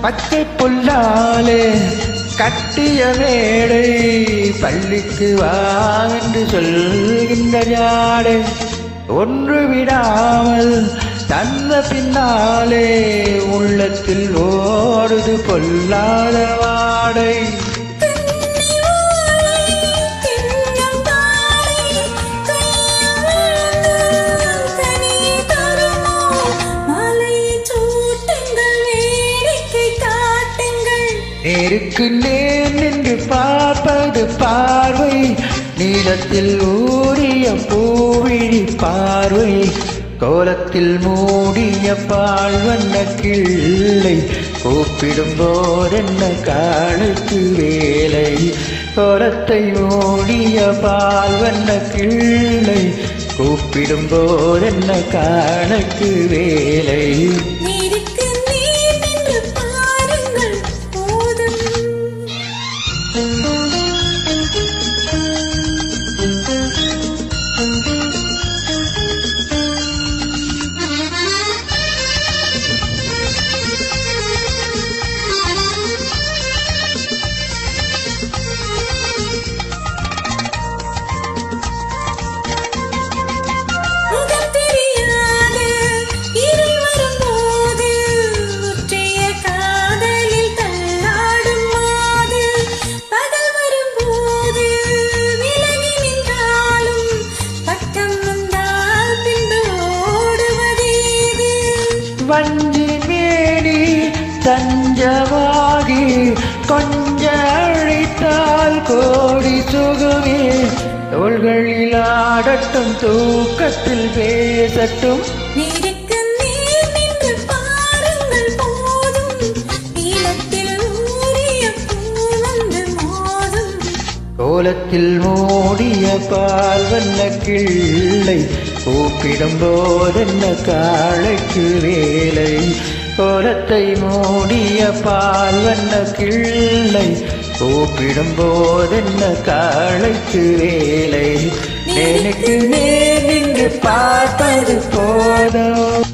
பச்சை புல்லாலே கட்டிய மேடை பள்ளிக்கு வா என்று சொல்கின்ற ஜாடை ஒன்று விடாமல் தந்த பின்னாலே உள்ளத்தில் ஓடுது பொல்லாத வாடை. நேருக்கு நேர் நின்று பார்ப்பது பார்வை, நீளத்தில் ஊறிய பூவிழி பார்வை, கோலத்தில் மூடிய பால் வண்ண கிள்ளை, கூப்பிடும் போதென்ன காலுக்கு வேலை. கோலத்தை மூடிய பால் வண்ண கிள்ளை, கூப்பிடும் போதென்ன காலுக்கு வேலை. வஞ்சி மேடி தஞ்சமாகி கொஞ்ச அழைத்தால் கோடி சுகமே, தோள்களில் ஆடட்டும் தூக்கத்தில் பேசட்டும். கோலத்தில் மூடிய பால் வண்ண கிள்ளை, கூப்பிடும் போதென்ன காளைக்கு வேலை. கோலத்தை மூடிய பால் வண்ண கிள்ளை, கூப்பிடும் போதென்ன காளைக்கு வேலை. எனக்கு நின்று பார்ப்பது போதும்.